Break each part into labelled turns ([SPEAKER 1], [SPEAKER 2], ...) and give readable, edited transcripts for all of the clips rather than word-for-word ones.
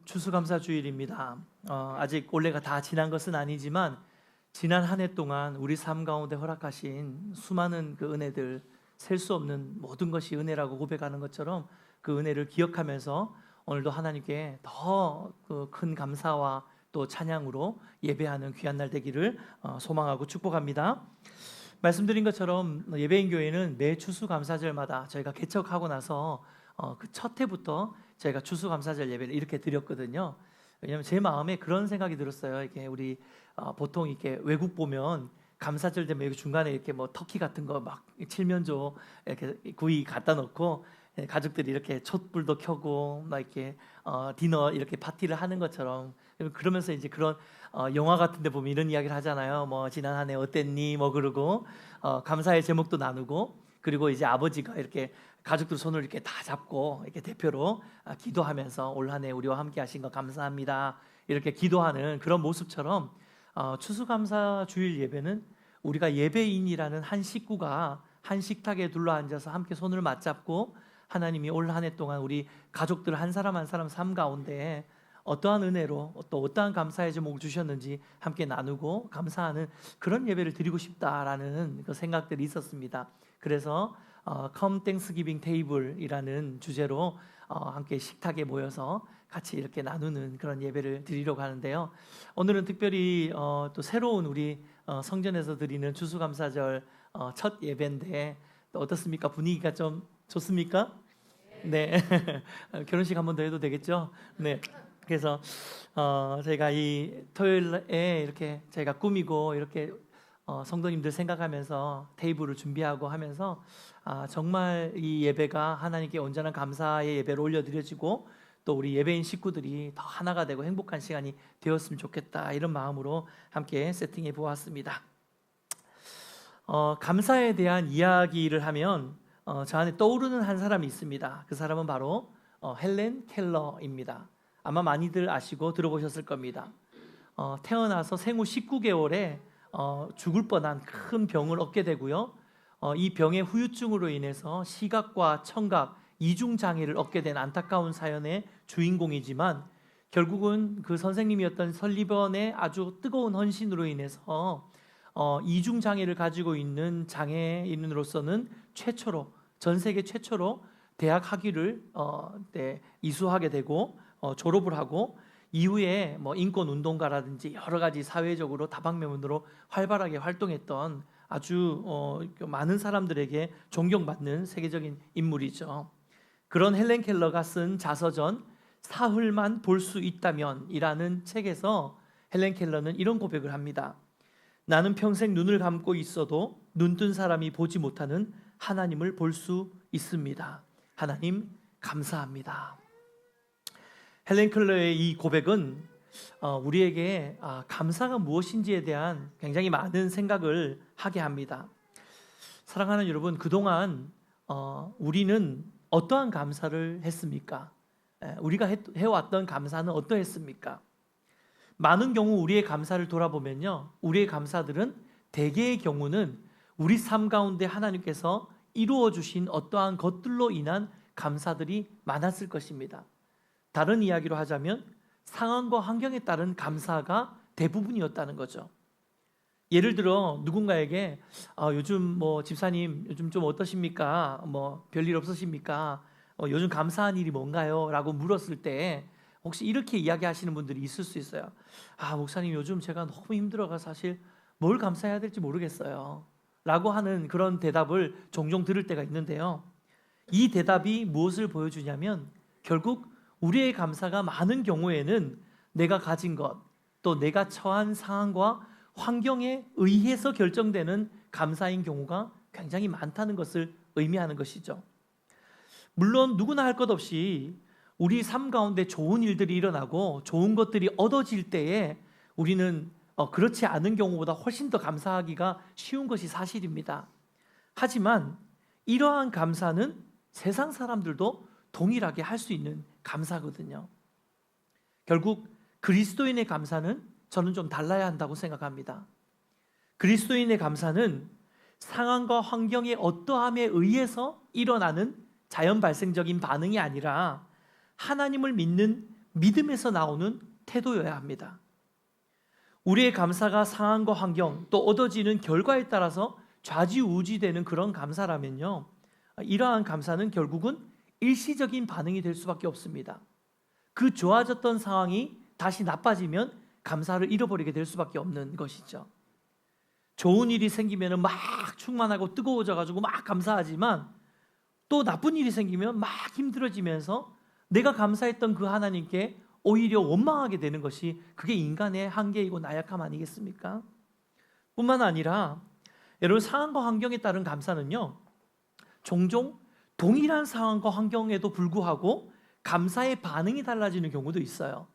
[SPEAKER 1] 추수감사주일입니다. 아직 올해가 다 지난 것은 아니지만 지난 한 해 동안 우리 삶 가운데 허락하신 수많은 그 은혜들, 셀 수 없는 모든 것이 은혜라고 고백하는 것처럼 그 은혜를 기억하면서 오늘도 하나님께 더 큰 감사와 또 찬양으로 예배하는 귀한 날 되기를 소망하고 축복합니다. 말씀드린 것처럼 예배인 교회는 매 추수감사절마다 저희가 개척하고 나서 그 첫 해부터 저희가 추수감사절 예배를 이렇게 드렸거든요. 왜냐하면 제 마음에 그런 생각이 들었어요. 이게 우리 보통 이렇게 외국 보면 감사절 되면 여기 중간에 이렇게 뭐 터키 같은 거 막 칠면조 이렇게 구이 갖다 놓고 가족들이 이렇게 촛불도 켜고 막 이렇게 디너 이렇게 파티를 하는 것처럼, 그러면서 이제 그런 영화 같은 데 보면 이런 이야기를 하잖아요. 뭐 지난 한 해 어땠니 뭐 그러고 감사의 제목도 나누고, 그리고 이제 아버지가 이렇게 가족들 손을 이렇게 다 잡고 이렇게 대표로 기도하면서 올 한 해 우리와 함께 하신 거 감사합니다 이렇게 기도하는 그런 모습처럼 추수감사 주일 예배는 우리가 예배인이라는 한 식구가 한 식탁에 둘러앉아서 함께 손을 맞잡고 하나님이 올 한 해 동안 우리 가족들 한 사람 한 사람 삶 가운데 어떠한 은혜로 또 어떠한 감사의 제목을 주셨는지 함께 나누고 감사하는 그런 예배를 드리고 싶다라는 그 생각들이 있었습니다. 그래서 Come Thanksgiving Table이라는 주제로 함께 식탁에 모여서 같이 이렇게 나누는 그런 예배를 드리려고 하는데요. 오늘은 특별히 또 새로운 우리 성전에서 드리는 추수감사절 첫 예배인데 또 어떻습니까? 분위기가 좀 좋습니까? 네. 결혼식 한 번 더 해도 되겠죠? 네. 그래서 저희가 이 토요일에 이렇게 저희가 꾸미고 이렇게 성도님들 생각하면서 테이블을 준비하고 하면서 정말 이 예배가 하나님께 온전한 감사의 예배로 올려드려지고 또 우리 예배인 식구들이 더 하나가 되고 행복한 시간이 되었으면 좋겠다, 이런 마음으로 함께 세팅해 보았습니다. 감사에 대한 이야기를 하면 저 안에 떠오르는 한 사람이 있습니다. 그 사람은 바로 헬렌 켈러입니다. 아마 많이들 아시고 들어보셨을 겁니다. 태어나서 생후 19개월에 죽을 뻔한 큰 병을 얻게 되고요. 이 병의 후유증으로 인해서 시각과 청각 이중 장애를 얻게 된 안타까운 사연의 주인공이지만, 결국은 그 선생님이었던 설리번의 아주 뜨거운 헌신으로 인해서 이중 장애를 가지고 있는 장애인으로서는 최초로, 전 세계 최초로 대학 학위를 이수하게 되고 졸업을 하고, 이후에 뭐 인권 운동가라든지 여러 가지 사회적으로 다방면으로 활발하게 활동했던 아주 많은 사람들에게 존경받는 세계적인 인물이죠. 그런 헬렌 켈러가 쓴 자서전 사흘만 볼 수 있다면 이라는 책에서 헬렌 켈러는 이런 고백을 합니다. 나는 평생 눈을 감고 있어도 눈뜬 사람이 보지 못하는 하나님을 볼 수 있습니다. 하나님 감사합니다. 헬렌 켈러의 이 고백은 우리에게 감사가 무엇인지에 대한 굉장히 많은 생각을 하게 합니다. 사랑하는 여러분, 그동안 우리는 어떠한 감사를 했습니까? 우리가 해왔던 감사는 어떠했습니까? 많은 경우 우리의 감사를 돌아보면요, 우리의 감사들은 대개의 경우는 우리 삶 가운데 하나님께서 이루어 주신 어떠한 것들로 인한 감사들이 많았을 것입니다. 다른 이야기로 하자면 상황과 환경에 따른 감사가 대부분이었다는 거죠. 예를 들어 누군가에게 요즘 뭐 집사님 요즘 좀 어떠십니까? 뭐 별일 없으십니까? 요즘 감사한 일이 뭔가요? 라고 물었을 때 혹시 이렇게 이야기하시는 분들이 있을 수 있어요. 목사님 요즘 제가 너무 힘들어가 사실 뭘 감사해야 될지 모르겠어요 라고 하는 그런 대답을 종종 들을 때가 있는데요. 이 대답이 무엇을 보여주냐면 결국 우리의 감사가 많은 경우에는 내가 가진 것, 또 내가 처한 상황과 환경에 의해서 결정되는 감사인 경우가 굉장히 많다는 것을 의미하는 것이죠. 물론 누구나 할 것 없이 우리 삶 가운데 좋은 일들이 일어나고 좋은 것들이 얻어질 때에 우리는 그렇지 않은 경우보다 훨씬 더 감사하기가 쉬운 것이 사실입니다. 하지만 이러한 감사는 세상 사람들도 동일하게 할 수 있는 감사거든요. 결국 그리스도인의 감사는 저는 좀 달라야 한다고 생각합니다. 그리스도인의 감사는 상황과 환경의 어떠함에 의해서 일어나는 자연 발생적인 반응이 아니라 하나님을 믿는 믿음에서 나오는 태도여야 합니다. 우리의 감사가 상황과 환경 또 얻어지는 결과에 따라서 좌지우지되는 그런 감사라면요, 이러한 감사는 결국은 일시적인 반응이 될 수밖에 없습니다. 그 좋아졌던 상황이 다시 나빠지면 감사를 잃어버리게 될 수밖에 없는 것이죠. 좋은 일이 생기면 막 충만하고 뜨거워져 가지고 막 감사하지만, 또 나쁜 일이 생기면 막 힘들어지면서 내가 감사했던 그 하나님께 오히려 원망하게 되는 것이, 그게 인간의 한계이고 나약함 아니겠습니까? 뿐만 아니라 여러분, 상황과 환경에 따른 감사는요, 종종 동일한 상황과 환경에도 불구하고 감사의 반응이 달라지는 경우도 있어요.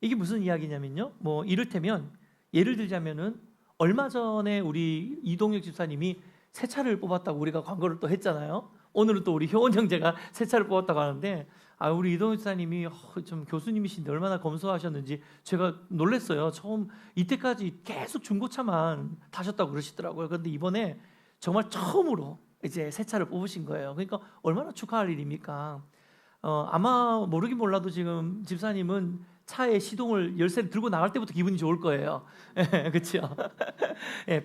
[SPEAKER 1] 이게 무슨 이야기냐면요, 이를테면 예를 들자면은 얼마 전에 우리 이동혁 집사님이 새 차를 뽑았다고 우리가 광고를 또 했잖아요. 오늘은 또 우리 효원 형제가 새 차를 뽑았다고 하는데, 우리 이동혁 집사님이 좀 교수님이신데 얼마나 검소하셨는지 제가 놀랐어요. 처음 이때까지 계속 중고차만 타셨다고 그러시더라고요. 그런데 이번에 정말 처음으로 이제 새 차를 뽑으신 거예요. 그러니까 얼마나 축하할 일입니까? 아마 모르긴 몰라도 지금 집사님은 차에 시동을 열쇠를 들고 나갈 때부터 기분이 좋을 거예요. 그렇죠?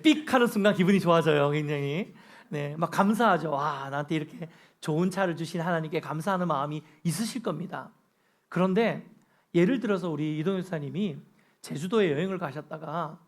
[SPEAKER 1] 삑 하는 순간 기분이 좋아져요. 굉장히. 네, 막 감사하죠. 와, 나한테 이렇게 좋은 차를 주신 하나님께 감사하는 마음이 있으실 겁니다. 그런데 예를 들어서 우리 이동현 사님이 제주도에 여행을 가셨다가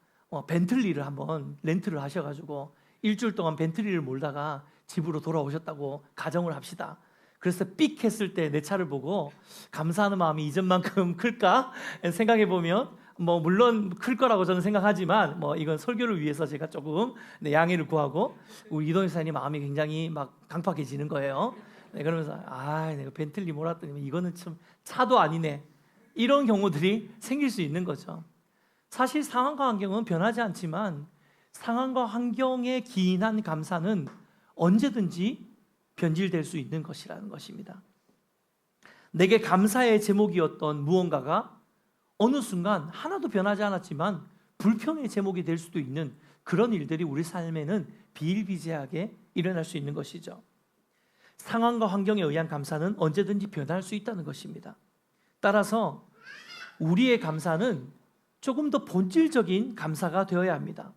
[SPEAKER 1] 벤틀리를 한번 렌트를 하셔가지고 일주일 동안 벤틀리를 몰다가 집으로 돌아오셨다고 가정을 합시다. 그래서 삑 했을 때 내 차를 보고 감사하는 마음이 이전만큼 클까 생각해 보면, 물론 클 거라고 저는 생각하지만 이건 설교를 위해서 제가 조금 양해를 구하고, 우리 이동희 사님 마음이 굉장히 막 강팍해지는 거예요. 네, 그러면서 내가 벤틀리 몰았더니 이거는 참 차도 아니네, 이런 경우들이 생길 수 있는 거죠. 사실 상황과 환경은 변하지 않지만 상황과 환경에 기인한 감사는 언제든지 변질될 수 있는 것이라는 것입니다. 내게 감사의 제목이었던 무언가가 어느 순간 하나도 변하지 않았지만 불평의 제목이 될 수도 있는 그런 일들이 우리 삶에는 비일비재하게 일어날 수 있는 것이죠. 상황과 환경에 의한 감사는 언제든지 변할 수 있다는 것입니다. 따라서 우리의 감사는 조금 더 본질적인 감사가 되어야 합니다.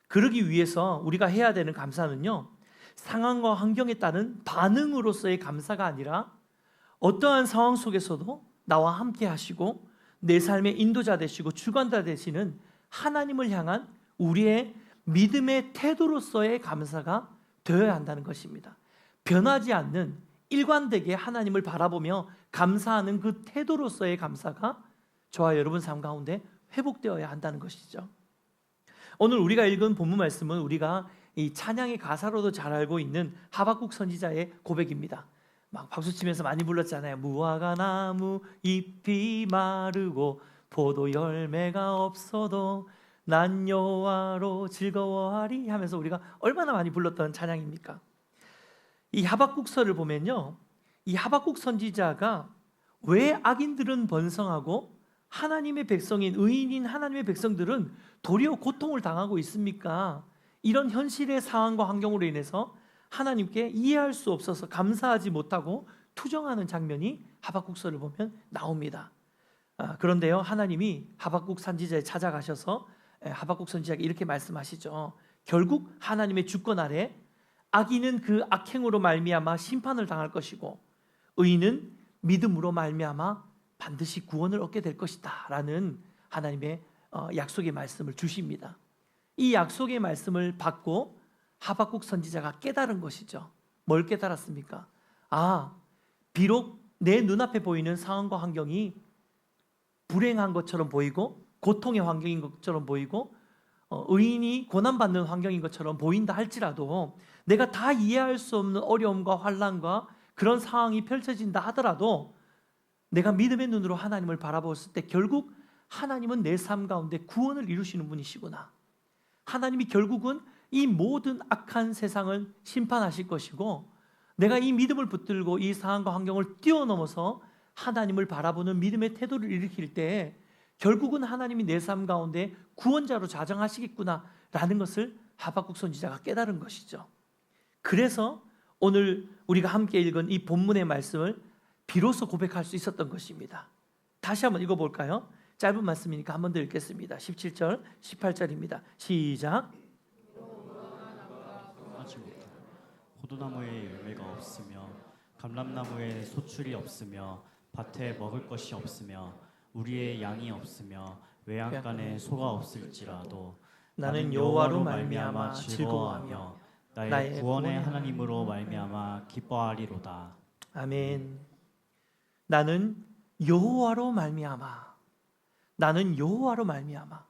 [SPEAKER 1] 그러기 위해서 우리가 해야 되는 감사는요, 상황과 환경에 따른 반응으로서의 감사가 아니라 어떠한 상황 속에서도 나와 함께 하시고 내 삶의 인도자 되시고 주관자 되시는 하나님을 향한 우리의 믿음의 태도로서의 감사가 되어야 한다는 것입니다. 변하지 않는 일관되게 하나님을 바라보며 감사하는 그 태도로서의 감사가 저와 여러분 삶 가운데 회복되어야 한다는 것이죠. 오늘 우리가 읽은 본문 말씀은 우리가 이 찬양의 가사로도 잘 알고 있는 하박국 선지자의 고백입니다. 막 박수치면서 많이 불렀잖아요. 무화과 나무 잎이 마르고 포도 열매가 없어도 난 여호와로 즐거워하리 하면서 우리가 얼마나 많이 불렀던 찬양입니까? 이 하박국서를 보면요, 이 하박국 선지자가 왜 악인들은 번성하고 하나님의 백성인 의인인 하나님의 백성들은 도리어 고통을 당하고 있습니까? 이런 현실의 상황과 환경으로 인해서 하나님께 이해할 수 없어서 감사하지 못하고 투정하는 장면이 하박국서를 보면 나옵니다. 그런데요, 하나님이 하박국 선지자에 찾아가셔서 하박국 선지자에게 이렇게 말씀하시죠. 결국 하나님의 주권 아래 악인은 그 악행으로 말미암아 심판을 당할 것이고 의인은 믿음으로 말미암아 반드시 구원을 얻게 될 것이다 라는 하나님의 약속의 말씀을 주십니다. 이 약속의 말씀을 받고 하박국 선지자가 깨달은 것이죠. 뭘 깨달았습니까? 비록 내 눈앞에 보이는 상황과 환경이 불행한 것처럼 보이고 고통의 환경인 것처럼 보이고 의인이 고난받는 환경인 것처럼 보인다 할지라도, 내가 다 이해할 수 없는 어려움과 환난과 그런 상황이 펼쳐진다 하더라도 내가 믿음의 눈으로 하나님을 바라보았을 때 결국 하나님은 내 삶 가운데 구원을 이루시는 분이시구나. 하나님이 결국은 이 모든 악한 세상을 심판하실 것이고, 내가 이 믿음을 붙들고 이 상황과 환경을 뛰어넘어서 하나님을 바라보는 믿음의 태도를 일으킬 때 결국은 하나님이 내 삶 가운데 구원자로 자정하시겠구나라는 것을 하박국 선지자가 깨달은 것이죠. 그래서 오늘 우리가 함께 읽은 이 본문의 말씀을 비로소 고백할 수 있었던 것입니다. 다시 한번 읽어볼까요? 짧은 말씀이니까 한 번 더 읽겠습니다. 17절, 18절입니다. 시작.
[SPEAKER 2] 포도나무에 열매가 없으며 감람나무에 소출이 없으며 밭에 먹을 것이 없으며 우리의 양이 없으며 외양간에 소가 없을지라도
[SPEAKER 1] 나는 여호와로 말미암아 즐거워하며
[SPEAKER 2] 나의 구원의 하나님으로 말미암아 기뻐하리로다.
[SPEAKER 1] 아멘. 나는 여호와로 말미암아. 나는 여호와로 말미암아.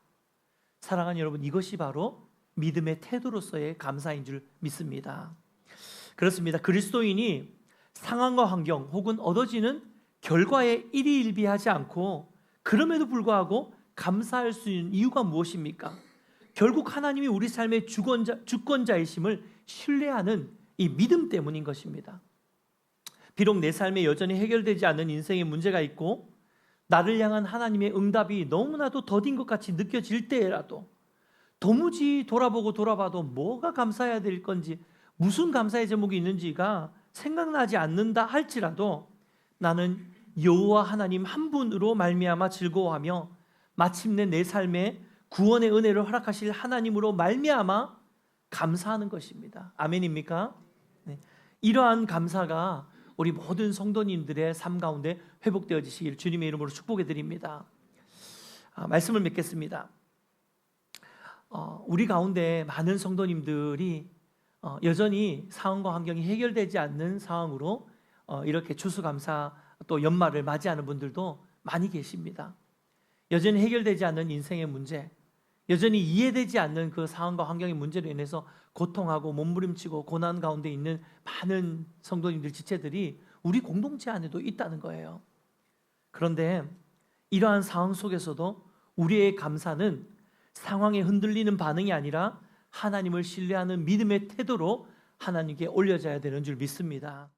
[SPEAKER 1] 사랑하는 여러분, 이것이 바로 믿음의 태도로서의 감사인 줄 믿습니다. 그렇습니다. 그리스도인이 상황과 환경 혹은 얻어지는 결과에 일희일비하지 않고 그럼에도 불구하고 감사할 수 있는 이유가 무엇입니까? 결국 하나님이 우리 삶의 주권자이심을 신뢰하는 이 믿음 때문인 것입니다. 비록 내 삶에 여전히 해결되지 않는 인생의 문제가 있고 나를 향한 하나님의 응답이 너무나도 더딘 것 같이 느껴질 때라도 도무지 돌아봐도 뭐가 감사해야 될 건지 무슨 감사의 제목이 있는지가 생각나지 않는다 할지라도 나는 여호와 하나님 한 분으로 말미암아 즐거워하며 마침내 내 삶에 구원의 은혜를 허락하실 하나님으로 말미암아 감사하는 것입니다. 아멘입니까? 네. 이러한 감사가 우리 모든 성도님들의 삶 가운데 회복되어지시길 주님의 이름으로 축복해 드립니다. 말씀을 맺겠습니다. 우리 가운데 많은 성도님들이 여전히 상황과 환경이 해결되지 않는 상황으로 이렇게 추수감사 또 연말을 맞이하는 분들도 많이 계십니다. 여전히 해결되지 않는 인생의 문제, 여전히 이해되지 않는 그 상황과 환경의 문제로 인해서 고통하고 몸부림치고 고난 가운데 있는 많은 성도님들, 지체들이 우리 공동체 안에도 있다는 거예요. 그런데 이러한 상황 속에서도 우리의 감사는 상황에 흔들리는 반응이 아니라 하나님을 신뢰하는 믿음의 태도로 하나님께 올려져야 되는 줄 믿습니다.